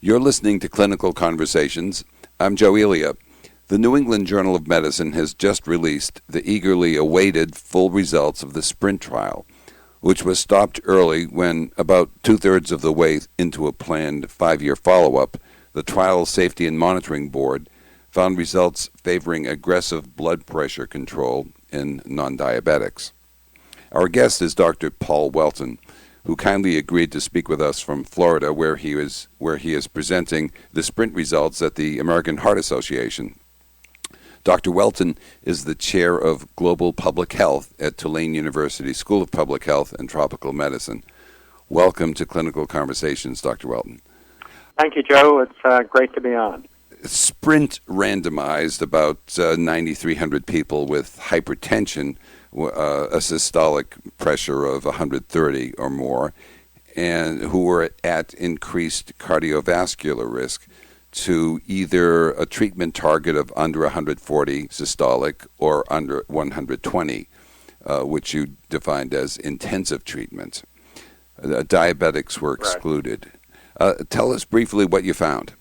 You're listening to Clinical Conversations. I'm Joe Elia. The New England Journal of Medicine has just released the eagerly awaited full results of the SPRINT trial, which was stopped early when, about two-thirds of the way into a planned 5-year follow-up, the Trial Safety and Monitoring Board found results favoring aggressive blood pressure control in non-diabetics. Our guest is Dr. Paul Whelton, who kindly agreed to speak with us from Florida, where he is presenting the SPRINT results at the American Heart Association. Dr. Whelton is the chair of Global Public Health at Tulane University School of Public Health and Tropical Medicine. Welcome to Clinical Conversations, Dr. Whelton. Thank you, Joe. It's great to be on. SPRINT randomized about 9,300 people with hypertension, a systolic pressure of 130 or more, and who were at increased cardiovascular risk to either a treatment target of under 140 systolic or under 120, which you defined as intensive treatment. Diabetics were excluded. Tell us briefly what you found.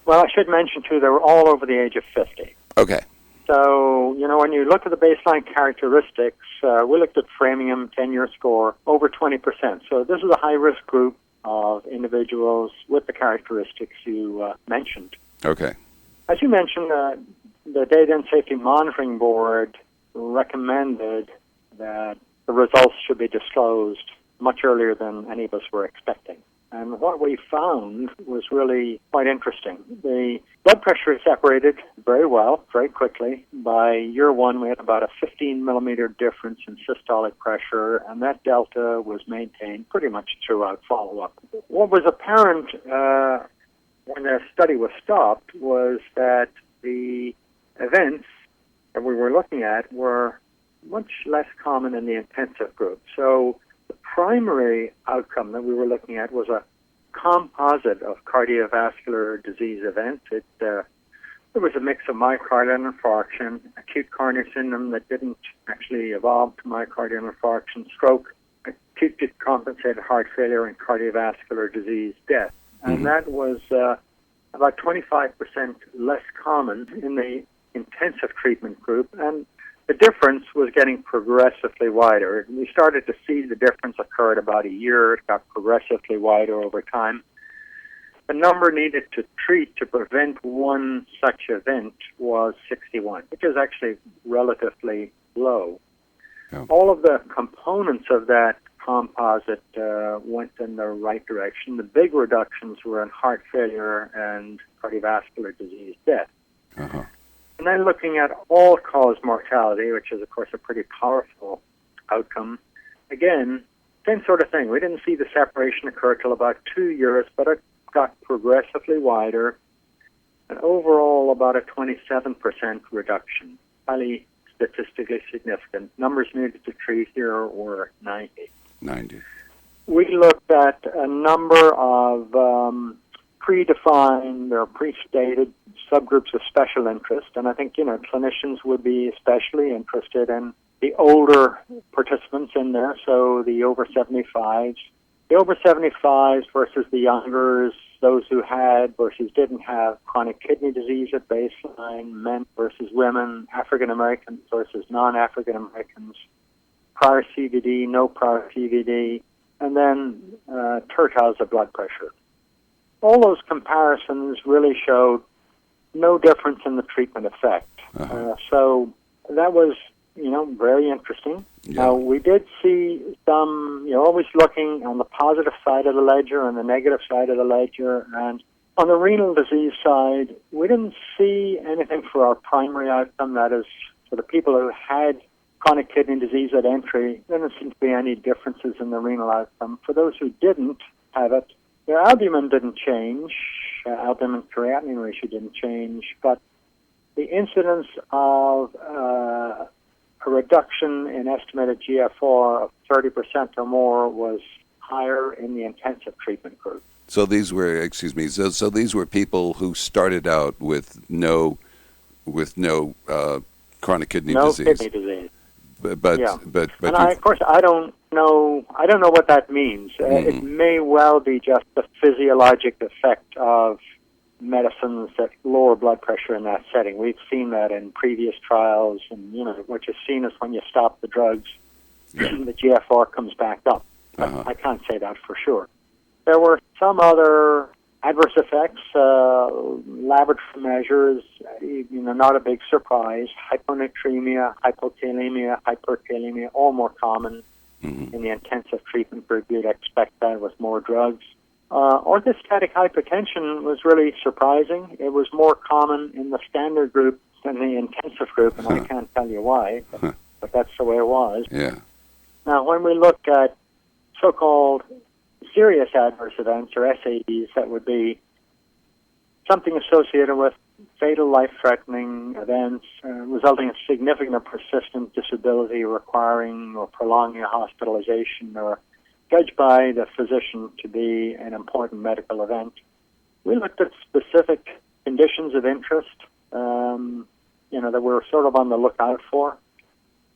Well, I should mention, too, they were all over the age of 50. Okay. So, when you look at the baseline characteristics, we looked at Framingham 10-year score, over 20%. So this is a high-risk group of individuals with the characteristics you mentioned. Okay. As you mentioned, the Data and Safety Monitoring Board recommended that the results should be disclosed much earlier than any of us were expecting. And what we found was really quite interesting. The blood pressure is separated very well, very quickly. By year one, we had about a 15-millimeter difference in systolic pressure, and that delta was maintained pretty much throughout follow-up. What was apparent when the study was stopped was that the events that we were looking at were much less common in the intensive group. So the primary outcome that we were looking at was a composite of cardiovascular disease events. There was a mix of myocardial infarction, acute coronary syndrome that didn't actually evolve to myocardial infarction, stroke, acute decompensated heart failure, and cardiovascular disease death. And that was about 25% less common in the intensive treatment group, and the difference was getting progressively wider. We started to see the difference occur at about a year. It got progressively wider over time. The number needed to treat to prevent one such event was 61, which is actually relatively low. Yeah. All of the components of that composite went in the right direction. The big reductions were in heart failure and cardiovascular disease death. Uh-huh. And then looking at all-cause mortality, which is, of course, a pretty powerful outcome, again, same sort of thing. We didn't see the separation occur till about 2 years, but it got progressively wider, and overall about a 27% reduction, highly statistically significant. Numbers needed to treat here were 90. We looked at a number of predefined or pre-stated subgroups of special interest, and I think, clinicians would be especially interested in the older participants in there, so the over 75s. The over 75s versus the youngers, those who had versus didn't have chronic kidney disease at baseline, men versus women, African Americans versus non-African Americans, prior CVD, no prior CVD, and then tertiles of blood pressure. All those comparisons really showed no difference in the treatment effect. So that was, very interesting. Yeah. We did see some, always looking on the positive side of the ledger and the negative side of the ledger. And on the renal disease side, we didn't see anything for our primary outcome, that is, for the people who had chronic kidney disease at entry. There didn't seem to be any differences in the renal outcome. For those who didn't have it, their albumin didn't change. Albumin-creatinine ratio didn't change, but the incidence of a reduction in estimated GFR of 30% or more was higher in the intensive treatment group. So these were, so these were people who started out with no chronic kidney disease. No kidney disease. But and I don't No, I don't know what that means. It may well be just the physiologic effect of medicines that lower blood pressure in that setting. We've seen that in previous trials, and what you've seen is when you stop the drugs, the GFR comes back up. I can't say that for sure. There were some other adverse effects, laboratory measures, not a big surprise. Hyponatremia, hypokalemia, hyperkalemia, all more common in the intensive treatment group. You'd expect that with more drugs. Orthostatic hypertension was really surprising. It was more common in the standard group than the intensive group, and I can't tell you why, but that's the way it was. Yeah. Now, when we look at so-called serious adverse events, or SAEs, that would be something associated with fatal life-threatening events resulting in significant or persistent disability requiring or prolonging a hospitalization or judged by the physician to be an important medical event. We looked at specific conditions of interest, that we're sort of on the lookout for.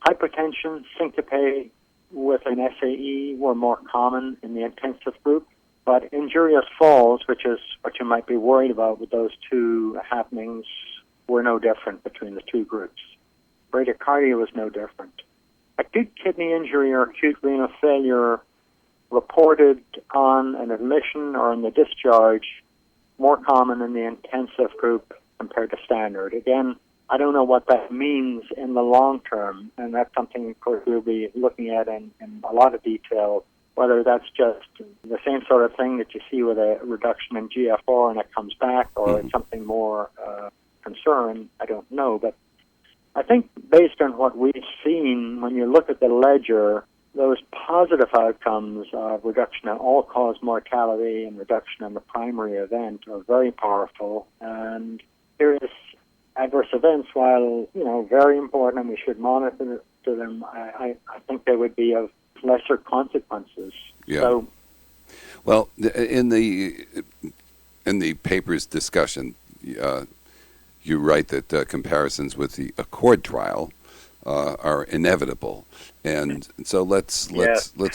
Hypertension, syncope with an SAE were more common in the intensive group, but injurious falls, which is what you might be worried about with those two happenings, were no different between the two groups. Bradycardia was no different. Acute kidney injury or acute renal failure reported on an admission or in the discharge, more common in the intensive group compared to standard. Again, I don't know what that means in the long term, and that's something, of course, we'll be looking at in a lot of detail, whether that's just the same sort of thing that you see with a reduction in GFR and it comes back, or it's something more concern. I don't know, but I think based on what we've seen, when you look at the ledger, those positive outcomes of reduction in all-cause mortality and reduction in the primary event are very powerful. And serious adverse events, while very important and we should monitor them, I think they would be of lesser consequences. Yeah. So, well, in the paper's discussion, you write that comparisons with the Accord trial are inevitable, and so let's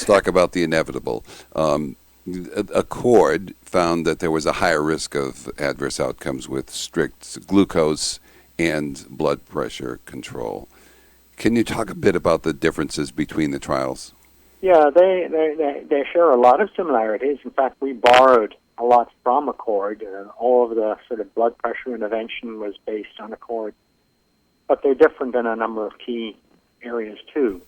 talk about the inevitable. Accord found that there was a higher risk of adverse outcomes with strict glucose and blood pressure control. Can you talk a bit about the differences between the trials? Yeah, they share a lot of similarities. In fact, we borrowed a lot from Accord. All of the sort of blood pressure intervention was based on Accord. But they're different in a number of key areas, too.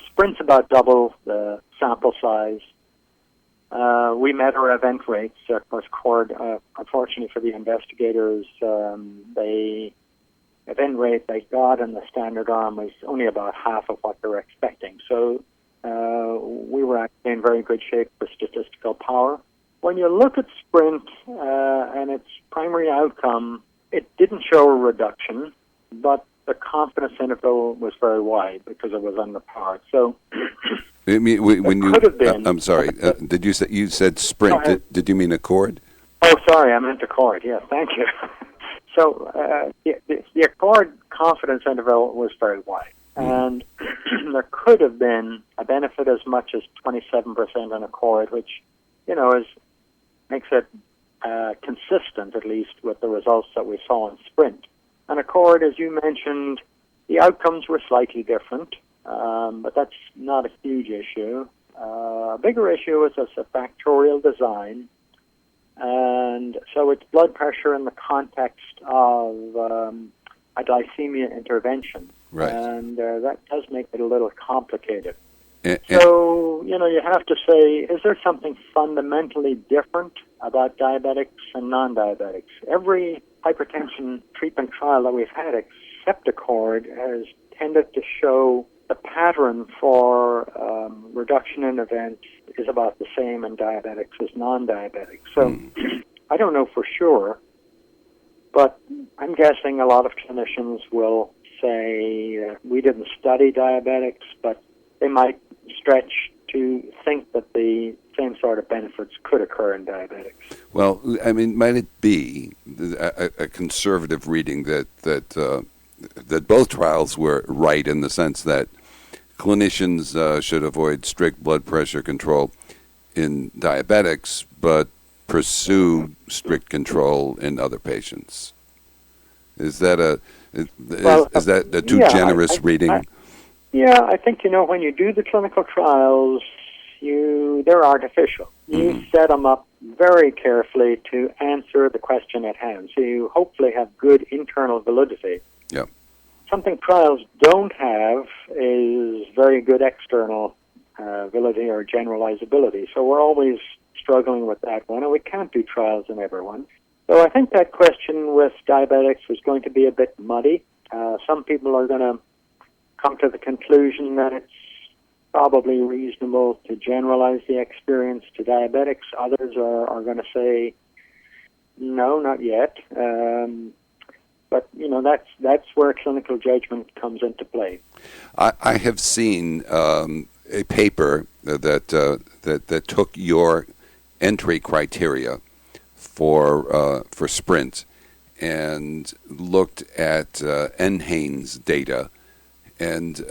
Sprint's about double the sample size. We met our event rates. Of course, Accord, unfortunately for the investigators, the event rate they got in the standard arm was only about half of what they were expecting. So we were actually in very good shape for statistical power. When you look at Sprint and its primary outcome, it didn't show a reduction, but the confidence interval was very wide because it was underpowered. So could have been. I'm sorry. Did you said Sprint? Did you mean Accord? Oh, sorry. I meant Accord. Yeah, thank you. So the Accord confidence interval was very wide, and there could have been a benefit as much as 27% on Accord, which makes it consistent, at least, with the results that we saw in Sprint. And Accord, as you mentioned, the outcomes were slightly different, but that's not a huge issue. A bigger issue is a factorial design, and so it's blood pressure in the context of a glycemia intervention, right. And that does make it a little complicated. So, you have to say, is there something fundamentally different about diabetics and non-diabetics? Every hypertension treatment trial that we've had, except Accord, has tended to show the pattern for reduction in events is about the same in diabetics as non-diabetics. So I don't know for sure, but I'm guessing a lot of clinicians will say we didn't study diabetics, but they might stretch to think that the same sort of benefits could occur in diabetics. Well, I mean, might it be a conservative reading that both trials were right in the sense that clinicians should avoid strict blood pressure control in diabetics, but pursue strict control in other patients. Is that is that a too generous reading? I think, when you do the clinical trials, they're artificial. You set them up very carefully to answer the question at hand. So you hopefully have good internal validity. Yeah. Something trials don't have is very good external validity or generalizability. So we're always struggling with that one, and we can't do trials in everyone. So I think that question with diabetics is going to be a bit muddy. Some people are going to come to the conclusion that it's probably reasonable to generalize the experience to diabetics. Others are going to say, no, not yet. But, that's where clinical judgment comes into play. I have seen a paper that took your entry criteria for Sprint and looked at NHANES data and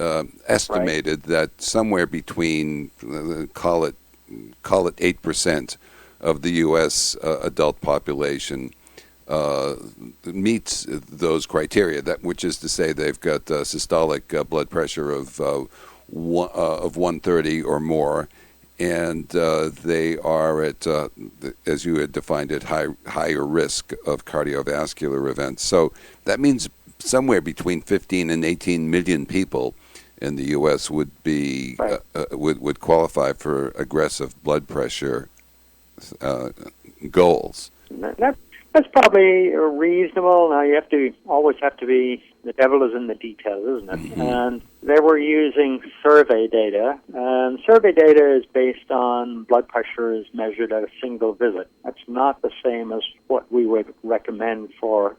estimated that somewhere between call it 8% of the U.S. Adult population meets those criteria. Which is to say, they've got systolic blood pressure of 130 or more, and they are at, as you had defined it, higher risk of cardiovascular events. So that means somewhere between 15 and 18 million people in the U.S. would be would qualify for aggressive blood pressure goals. That's probably reasonable. Now, you always have to be, the devil is in the details, isn't it? Mm-hmm. And they were using survey data, and survey data is based on blood pressure is measured at a single visit. That's not the same as what we would recommend for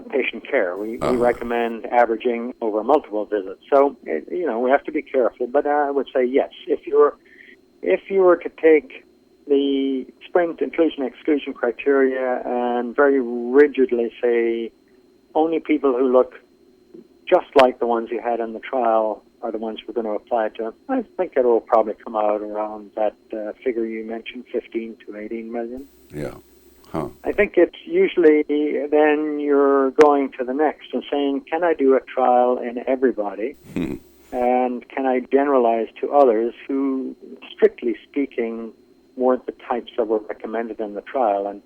patient care. We recommend averaging over multiple visits. So, we have to be careful. But I would say yes. If you were to take the Sprint inclusion-exclusion criteria and very rigidly say only people who look just like the ones you had in the trial are the ones we're going to apply to, I think it will probably come out around that figure you mentioned, 15 to 18 million. Yeah. Huh. I think it's usually then you're going to the next and saying, can I do a trial in everybody? And can I generalize to others who, strictly speaking, weren't the types that were recommended in the trial? And,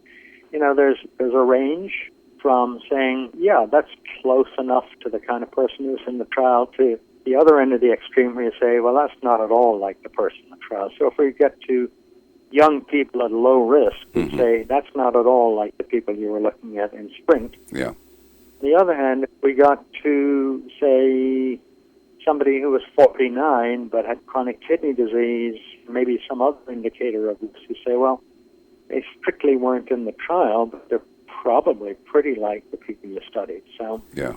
there's a range from saying, yeah, that's close enough to the kind of person who's in the trial, to the other end of the extreme where you say, well, that's not at all like the person in the trial. So if we get to young people at low risk, we say that's not at all like the people you were looking at in Sprint. Yeah. On the other hand, if we got to, say, somebody who was 49 but had chronic kidney disease, maybe some other indicator of this, you say, well, they strictly weren't in the trial, but they're probably pretty like the people you studied. So yeah,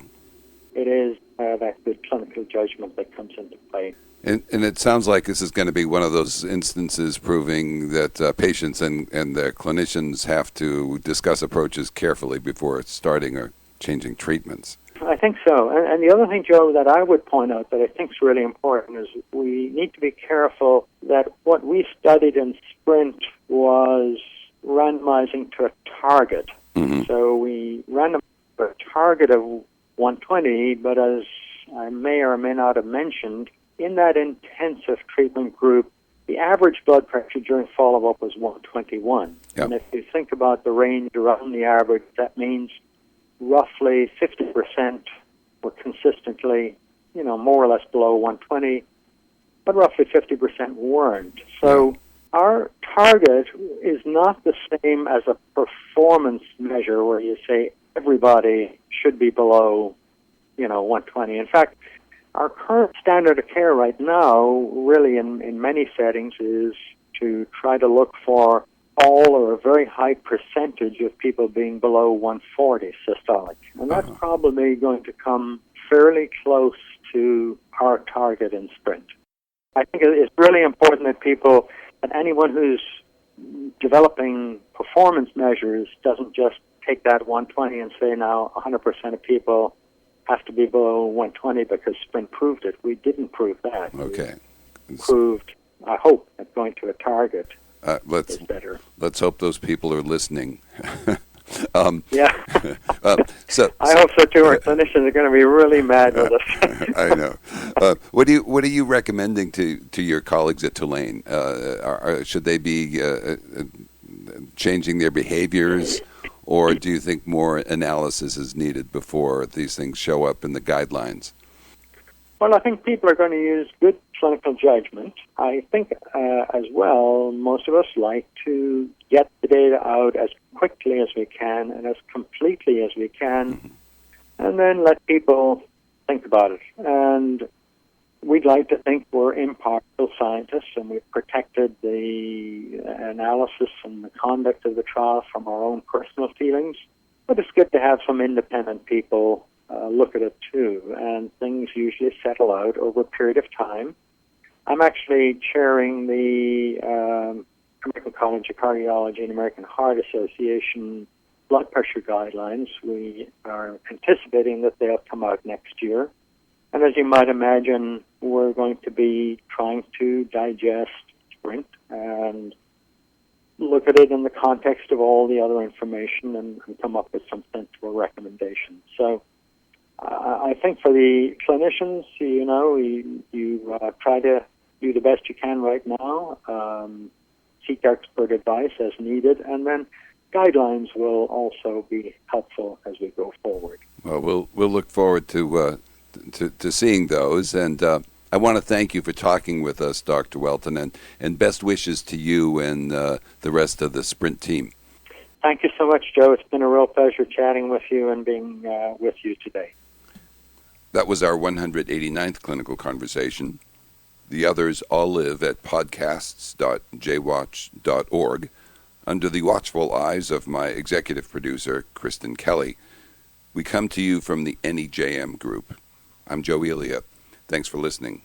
it is that good clinical judgment that comes into play. And it sounds like this is going to be one of those instances proving that patients and their clinicians have to discuss approaches carefully before starting or changing treatments. I think so. And the other thing, Joe, that I would point out that I think is really important is we need to be careful that what we studied in Sprint was randomizing to a target. Mm-hmm. So we randomized to a target of 120, but as I may or may not have mentioned, in that intensive treatment group, the average blood pressure during follow-up was 121. Yep. And if you think about the range around the average, that means roughly 50% were consistently, more or less below 120, but roughly 50% weren't. So our target is not the same as a performance measure where you say everybody should be below, 120. In fact, our current standard of care right now, really in many settings, is to try to look for all or a very high percentage of people being below 140 systolic. And that's probably going to come fairly close to our target in Sprint. I think it's really important that anyone who's developing performance measures doesn't just take that 120 and say now 100% of people has to be below 120 because sprint proved it. We didn't prove that. Okay. We proved, I hope, that going to a target Let's is better. Let's hope those people are listening. Yeah. So I hope so too. Our clinicians are going to be really mad with us. I know. What are you recommending to your colleagues at Tulane? Should they be changing their behaviors, or do you think more analysis is needed before these things show up in the guidelines? Well, I think people are going to use good clinical judgment. I think as well, most of us like to get the data out as quickly as we can and as completely as we can, and then let people think about it. And we'd like to think we're impartial scientists and we've protected the analysis and the conduct of the trial from our own personal feelings. But it's good to have some independent people look at it too, and things usually settle out over a period of time. I'm actually chairing the American College of Cardiology and American Heart Association blood pressure guidelines. We are anticipating that they'll come out next year. And as you might imagine, we're going to be trying to digest sprint and look at it in the context of all the other information and come up with some sensible recommendations. So I think for the clinicians, you try to do the best you can right now, seek expert advice as needed, and then guidelines will also be helpful as we go forward. Well, we'll look forward to seeing those, and I want to thank you for talking with us, Dr. Whelton, and best wishes to you and the rest of the Sprint team. Thank you so much, Joe. It's been a real pleasure chatting with you and being with you today. That was our 189th clinical conversation. The others all live at podcasts.jwatch.org under the watchful eyes of my executive producer, Kristen Kelly. We come to you from the NEJM group. I'm Joe Elia. Thanks for listening.